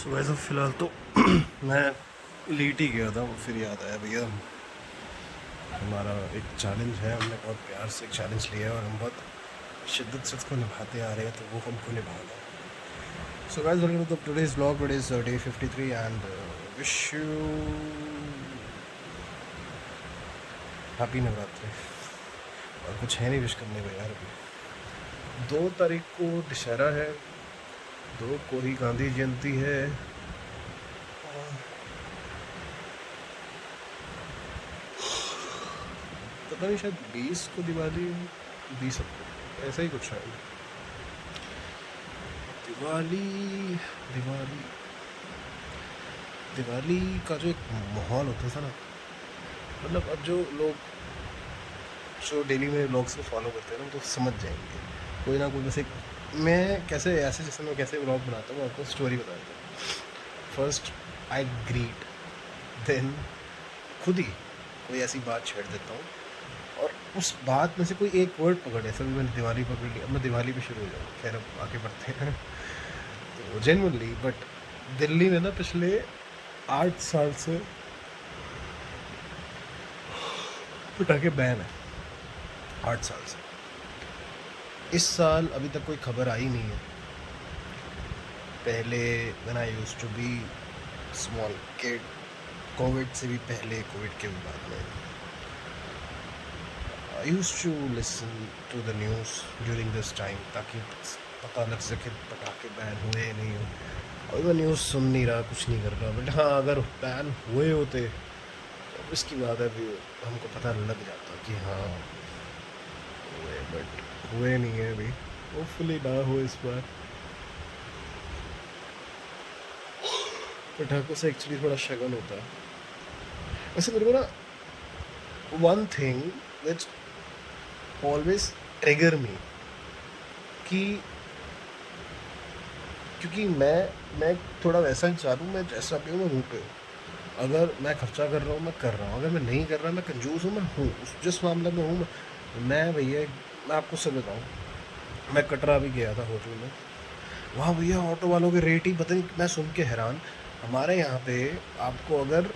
सो वैसे फ़िलहाल तो मैं लेट ही गया था। फिर याद आया भैया हमारा एक चैलेंज है, हमने बहुत प्यार से एक चैलेंज लिया है और हम बहुत शिद्दत से उसको निभाते आ रहे हैं, तो वो हमको निभाना है। So guys welcome to today's vlog. Today is day 53 and wish you happy Navratri. और कुछ है नहीं विश करने को यार। अभी 2 तारीख को दशहरा है, 2 को ही गांधी जयंती है। पता नहीं, शायद 20 को दिवाली, 20 अप्रैल ऐसा ही कुछ है। दिवाली दिवाली दिवाली का जो एक माहौल होता था ना, मतलब अब जो लोग जो डेली में व्लॉग्स को फॉलो करते हैं ना, तो समझ जाएंगे कोई ना कोई। जैसे मैं कैसे ऐसे जैसे मैं कैसे व्लॉग बनाता हूँ, आपको स्टोरी बता देता हूँ। फर्स्ट आई ग्रीट, देन खुद ही कोई ऐसी बात छेड़ देता हूँ और उस बात में से कोई एक वर्ड पकड़े। ऐसा भी मैंने दिवाली पकड़ लिया, अब मैं दिवाली पे शुरू हो जाऊँ। खैर अब आगे बढ़ते हैं। तो जेनवनली बट दिल्ली में ना पिछले 8 साल से पटाखे बैन है। 8 साल से। इस साल अभी तक कोई खबर आई नहीं है। पहले when I used to be small kid, covid से भी पहले, कोविड के भी बाद में, I used to listen to the news during this time, ताकि पता लग सके पटाखे बैन हुए नहीं हुए। और मैं न्यूज़ सुन नहीं रहा, कुछ नहीं कर रहा। बट हाँ, अगर बैन हुए होते तो इसकी बात है, भी हमको पता लग जाता कि हाँ हुए, बट हुए नहीं है अभी। होपफुली ना हो इस बार। पटाखों से एक्चुअली थोड़ा शगन होता है। वैसे मेरे को ना one thing which always trigger me, कि क्योंकि मैं थोड़ा वैसा इंसान हूँ, मैं जैसा भी हूँ मैं मुँह पे हूँ। अगर मैं खर्चा कर रहा हूँ मैं कर रहा हूँ, अगर मैं नहीं कर रहा मैं कंजूस हूँ, मैं हूँ उस जिस मामले में हूँ मैं भैया मैं आपको सब बताऊँ। मैं कटरा भी गया था होटल में, वहाँ भैया ऑटो वालों के रेट ही पता नहीं, मैं सुन के हैरान। हमारे यहाँ पे आपको अगर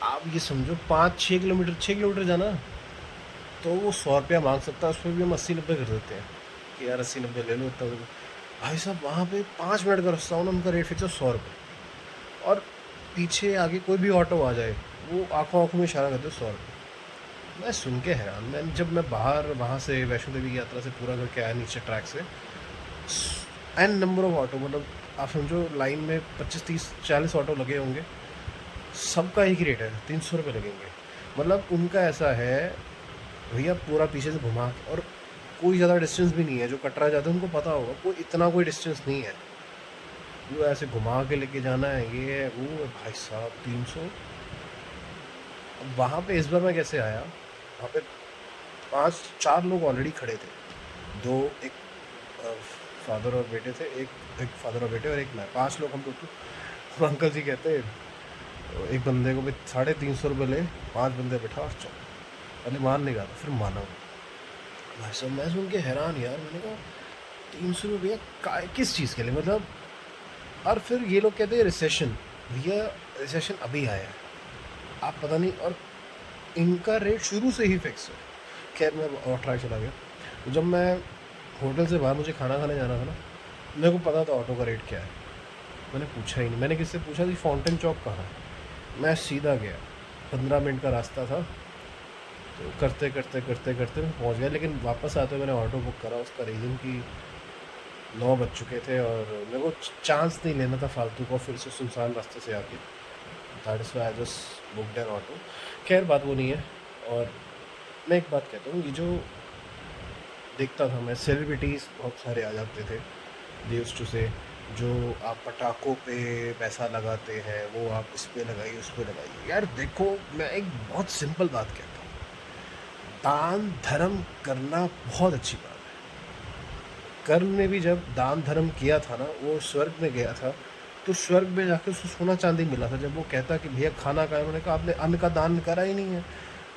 आप ये समझो 5-6 किलोमीटर 6 किलोमीटर जाना, तो वो 100 रुपया मांग सकता है। उस पर भी हम 80-90 कर देते हैं कि यार 80-90 ले लो इतना। भाई साहब वहाँ पे 5 मिनट का रास्ता हो ना, उनका रेट फिक्स है 100 रुपये। और पीछे आगे कोई भी ऑटो आ जाए वो आंखों आंखों में इशारा करते 100 रुपये। मैं सुन के हैरान। जब मैं बाहर वहाँ से वैष्णो देवी की यात्रा से पूरा करके आया नीचे ट्रैक से, एन नंबर ऑफ ऑटो, मतलब आप समझो लाइन में 25-30-40 ऑटो लगे होंगे, सबका एक ही रेट है, 300 रुपये लगेंगे। मतलब उनका ऐसा है भैया पूरा पीछे से घुमा के, और कोई ज़्यादा डिस्टेंस भी नहीं है। जो कटरा जाते हैं उनको पता होगा, कोई इतना कोई डिस्टेंस नहीं है, जो ऐसे घुमा के लेके जाना है, ये है वो है। भाई साहब 300। अब वहाँ पे इस बार मैं कैसे आया, वहाँ पे 5-4 लोग ऑलरेडी खड़े थे। दो, एक फादर और बेटे थे, एक फादर और बेटे और एक मैं, 5 लोग हम टोटल। अंकल जी कहते हैं एक बंदे को भी 350 रुपये ले, 5 बंदे बैठा और चल। पहले मान नहीं रहा था, फिर माना। भाई साहब मैं सुन के हैरान यार। मैंने कहा 300 रुपये भैया किस चीज़ के लिए, मतलब। और फिर ये लोग कहते हैं रिसेशन। भैया रिसेशन अभी आया है, आप पता नहीं। और इनका रेट शुरू से ही फिक्स है। खैर मैं और ट्राई चला गया। तो जब मैं होटल से बाहर मुझे खाना खाने जाना था ना, मेरे को पता था ऑटो का रेट क्या है। मैंने पूछा ही नहीं। मैंने किससे पूछा कि फाउंटेन चौक कहाँ है। मैं सीधा गया, 15 मिनट का रास्ता था। तो करते करते करते करते मैं पहुँच गया। लेकिन वापस आते हुए मैंने ऑटो बुक करा, उसका रीज़न कि 9 बज चुके थे और मेरे को चांस नहीं लेना था फालतू को फिर से सुनसान रास्ते से आके। That is why I just booked N auto. खैर बात वो नहीं है। और मैं एक बात कहता हूँ, ये जो देखता था मैं, सेलिब्रिटीज़ बहुत सारे आ जाते थे, दे यूज्ड टू से जो आप पटाखों पे पैसा लगाते हैं वो आप इस पे लगाइए उस पे लगाइए। यार देखो, मैं एक बहुत सिंपल बात कहता हूँ, दान धर्म करना बहुत अच्छी बात है। कर्ण ने भी जब दान धर्म किया था ना, वो स्वर्ग में गया था, तो स्वर्ग में जाकर उसको सोना चांदी मिला था। जब वो कहता कि भैया खाना खाया, उन्होंने कहा आपने अन्न का दान करा ही नहीं है।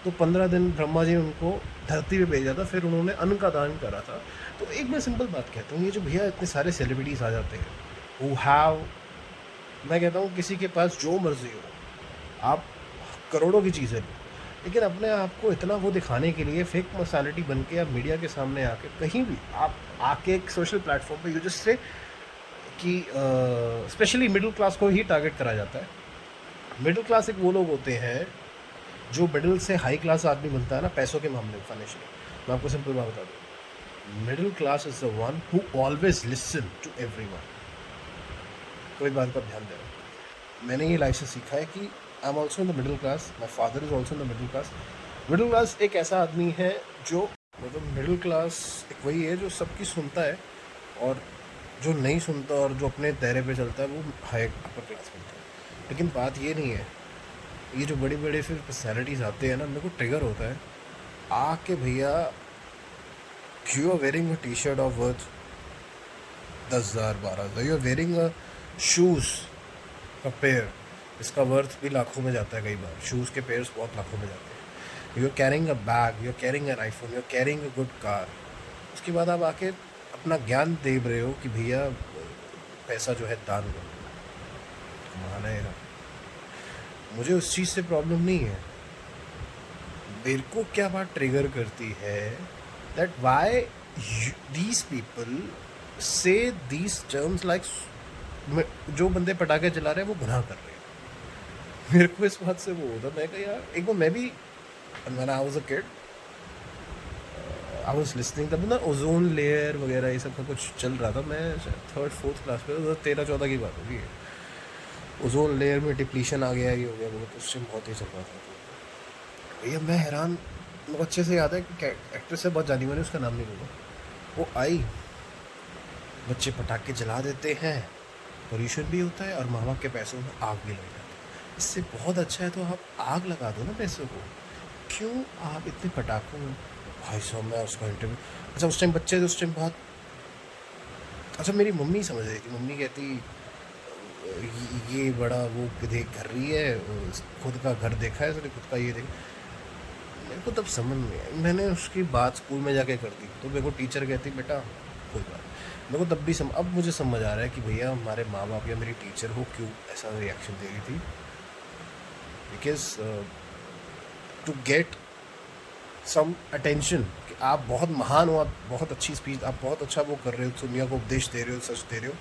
तो 15 दिन ब्रह्मा जी ने उनको धरती पे भेजा था, फिर उन्होंने अन्न का दान करा था। तो एक मैं सिंपल बात कहता हूँ, ये जो भैया इतने सारे सेलिब्रिटीज़ आ जाते हैं हु हैव मैं कहता हूँ किसी के पास जो मर्जी हो, आप करोड़ों की चीज़ें लो, लेकिन अपने आप को इतना वो दिखाने के लिए फेक पर्सनालिटी बन के आप मीडिया के सामने आके कहीं भी आप आके एक सोशल प्लेटफॉर्म पे यू जस्ट से कि स्पेशली मिडिल क्लास को ही टारगेट करा जाता है। मिडिल क्लास एक वो लोग होते हैं जो मिडिल से हाई क्लास आदमी बनता है ना पैसों के मामले में फाइनेंशियली। मैं आपको सिंपल बात बता दूँ, middle class is the one who always listen to everyone. कोई बात का ध्यान दे रहा हूँ, मैंने ये लाइफ से सीखा है कि I am also in the middle class, my father is also in the middle class. Middle class एक ऐसा आदमी है जो मतलब मिडिल क्लास एक वही है जो सबकी सुनता है, और जो नहीं सुनता और जो अपने दायरे पे चलता है वो हाई अपर क्लास बनता है। लेकिन बात ये नहीं है, ये जो बड़ी बड़े फिर पर्सनैलिटीज़ आते हैं ना, मेरे को ट्रिगर होता है आके भैया you are wearing a T shirt of worth 10,000 12,000, you are wearing a shoes का पेयर, इसका वर्थ भी लाखों में जाता है कई बार, शूज़ के पेयर्स बहुत लाखों में जाते हैं। You are carrying a bag, you are carrying an iPhone, you are carrying a good car, उसके बाद आप आके अपना ज्ञान दे रहे हो कि भैया पैसा जो है दान दो, कमाना है ना। मुझे उस चीज़ से प्रॉब्लम नहीं है, मेरे को क्या बात ट्रिगर करती है दैट वाई दीज पीपल से दीज टर्म्स लाइक जो बंदे पटाखे चला रहे हैं वो गुनाह कर रहे हैं। मेरे को इस बात से वो होता, मैं कहा यार एक बार मैं भी when I was a kid I was listening, तब ना ओजोन लेयर वगैरह ये सब का कुछ चल रहा था, मैं 3rd 4th क्लास में, 13-14 की बात होगी। ओजोन लेयर में डिप्लीशन आ गया, ये हो गया वो, तो उस टाइम बहुत ही चल रहा था। भैया मैं हैरान, मेरे को अच्छे से याद है कि एक्ट्रेस है बहुत जानी मानी, उसका नाम नहीं लूँगा, वो आई, बच्चे पटाखे जला देते हैं, पोल्यूशन भी होता है और माँ बाप के पैसों में आग भी लग जाती है। इससे बहुत अच्छा है तो आप आग लगा दो ना पैसों को, क्यों आप इतने पटाखों में। भाई साहब मैं उसका इंटरव्यू, अच्छा उस टाइम बच्चे थे, उस टाइम बहुत, अच्छा मेरी मम्मी समझ रही थी, मम्मी कहती ये बड़ा वो देख कर रही है, खुद का घर देखा है उसने, खुद का ये देखा। मेरे को तब समझ नहीं आई, मैंने उसकी बात स्कूल में जाके कर दी, तो मेरे को टीचर कहती बेटा कोई बात, मेरे को तब भी अब मुझे समझ आ रहा है कि भैया हमारे माँ बाप या मेरी टीचर हो क्यों ऐसा रिएक्शन दे रही थी, because to get some attention कि आप बहुत महान हो, आप बहुत अच्छी स्पीच, आप बहुत अच्छा वो कर रहे हो, दुनिया को उपदेश दे रहे हो, सच दे रहे हो,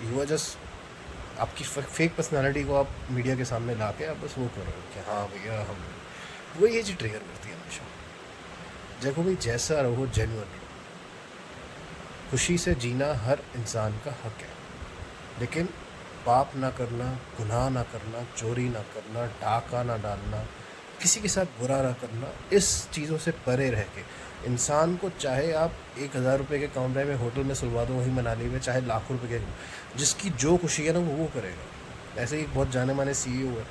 यू आर जस्ट आपकी फेक पर्सनालिटी को आप मीडिया के सामने ला के आप बस वो कर रहे हो कि हाँ भैया हम, वो ये चीज़ ट्रिगर करती है हमेशा। देखो भाई जैसा रहो जेन्युइन रहो, खुशी से जीना हर इंसान का हक है, लेकिन पाप ना करना, गुनाह ना करना, चोरी ना करना, डाका ना डालना, किसी के साथ बुरा ना करना, इस चीज़ों से परे रह के इंसान को, चाहे आप 1,000 रुपये के कमरे में होटल में सुलवा दो वहीं मनाली में, चाहे लाखों रुपये के, जिसकी जो खुशी है ना वो करेगा। ऐसे ही बहुत जाने माने CEO है,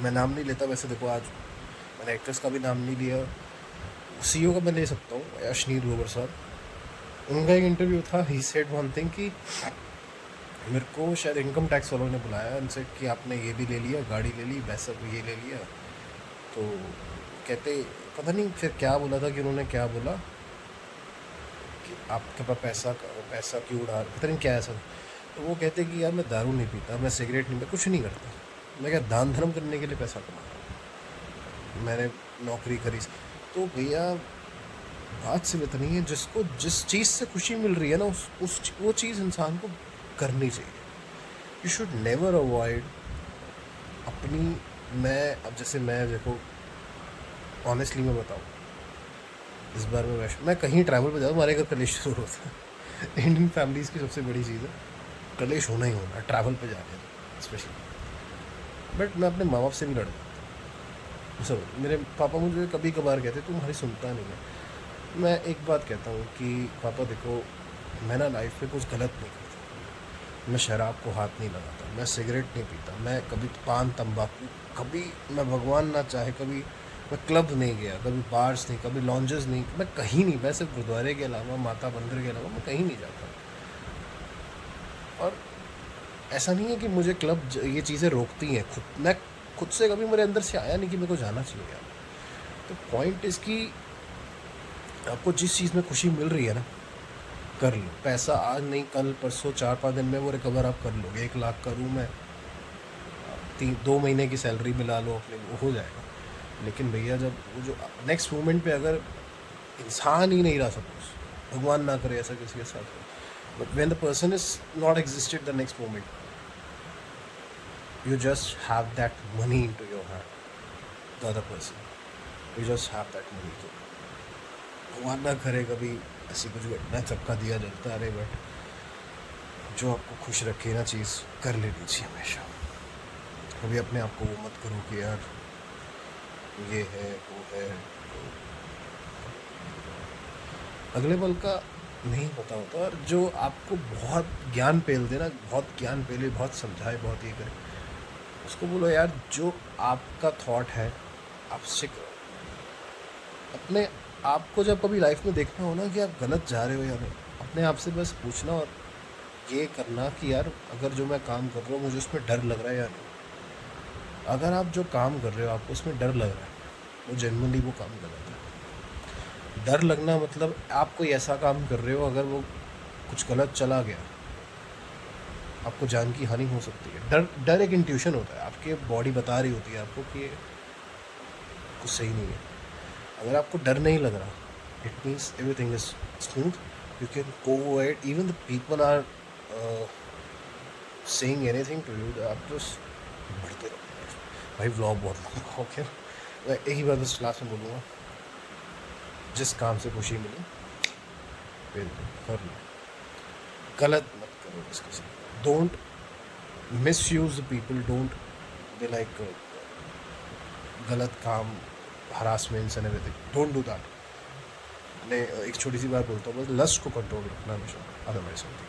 मैं नाम नहीं लेता वैसे, देखो आज मैंने एक्ट्रेस का भी नाम नहीं लिया, CEO का मैं ले सकता हूँ, अश्नीर ग्रोवर साहब, उनका एक इंटरव्यू था, ही सेड वन थिंग कि मेरे को शायद इनकम टैक्स वालों ने बुलाया उनसे कि आपने ये भी ले लिया, गाड़ी ले ली, वैसा ये ले लिया, तो कहते पता नहीं फिर क्या बोला था कि उन्होंने क्या बोला कि आपके पास पैसा क्यों उड़ा, पता नहीं क्या ऐसा, तो वो कहते कि यार मैं दारू नहीं पीता, मैं सिगरेट नहीं, मैं कुछ नहीं करता, मैं क्या दान धर्म करने के लिए पैसा कमा रहा हूँ, मैंने नौकरी करी। तो भैया बात सिर्फ इतनी है, जिसको जिस चीज़ से खुशी मिल रही है ना वो चीज़ इंसान को करनी चाहिए। यू शुड नेवर अवॉइड अपनी, मैं अब जैसे मैं देखो ऑनेस्टली मैं बताऊँ, इस बार मैं कहीं ट्रैवल पर जाऊँ, हमारे घर कलेश शुरू होता है। इंडियन फैमिलीज़ की सबसे बड़ी चीज़ है कलेश होना ही होना, ट्रैवल पे जाने में स्पेशली। बट मैं अपने माँ बाप से भी लड़ जाता हूँ, सर मेरे पापा मुझे कभी कभार कहते तुम्हारी सुनता नहीं है। मैं एक बात कहता हूँ कि पापा देखो, मैं ना लाइफ में कुछ गलत नहीं करता, मैं शराब को हाथ नहीं लगाता, मैं सिगरेट नहीं पीता, मैं कभी पान तंबाकू, कभी मैं भगवान ना चाहे कभी मैं क्लब नहीं गया, कभी बार्स नहीं, कभी लॉन्जेस नहीं, मैं कहीं नहीं, मैं सिर्फ गुरुद्वारे के अलावा, माता मंदिर के अलावा मैं कहीं नहीं जाता। और ऐसा नहीं है कि मुझे क्लब ये चीज़ें रोकती हैं, मैं खुद से कभी मेरे अंदर से आया नहीं कि मेरे को जाना चाहिए यार। तो पॉइंट इसकी, आपको जिस चीज़ में खुशी मिल रही है ना कर लो। पैसा आज नहीं, कल परसों 4-5 दिन में वो रिकवर आप कर लोगे। 1 लाख करूँ मैं, 2 महीने की सैलरी मिला लो अपने, वो हो जाएगा। लेकिन भैया जब वो जो नेक्स्ट मोमेंट पे अगर इंसान ही नहीं रहा, सपोज भगवान ना करे ऐसा किसी के साथ हो, but when the person is not existed the next moment, you just have that money into your hand, the other person, you just have that money. तो भगवान ना करे कभी ऐसी कुछ घटना, सबका दिया जलता है, बट जो आपको खुश रखे ना चीज़ कर लेनी चाहिए हमेशा। कभी अपने आप को वो मत करो कि यार ये है वो है, अगले पल का नहीं पता होता। और जो आपको बहुत ज्ञान पेल दे ना, बहुत ज्ञान पेले, बहुत समझाए, बहुत ये करे, उसको बोलो यार जो आपका थॉट है आप स्टिक करो। अपने आप को जब कभी लाइफ में देखना हो ना कि आप गलत जा रहे हो या नहीं, अपने आप से बस पूछना और ये करना कि यार अगर जो मैं काम कर रहा हूँ मुझे उसमें डर लग रहा है या नहीं। अगर आप जो काम कर रहे हो आपको उसमें डर लग रहा है, वो जनरली वो काम गलत है। डर लगना मतलब आप कोई ऐसा काम कर रहे हो, अगर वो कुछ गलत चला गया आपको जान की हानि हो सकती है। डर डर एक इंट्यूशन होता है, आपके बॉडी बता रही होती है आपको कि ये कुछ सही नहीं है। अगर आपको डर नहीं लग रहा, it means everything is smooth, you can go ahead, even the people are saying anything to you, आप बस बढ़ते रहो। भाई व्लॉग बहुत लंबा हो गया, मैं एक ही बार बस लास्ट में बोलूँगा, जिस काम से खुशी मिले बिल्कुल कर लो, गलत मत करो इसके साथ। Don't misuse the people, don't they like गलत काम, harassments and everything, don't do that. मैं एक छोटी सी बात बोलता हूँ, बस लस्ट को कंट्रोल रखना हमेशा, अदरवाइज समथिंग।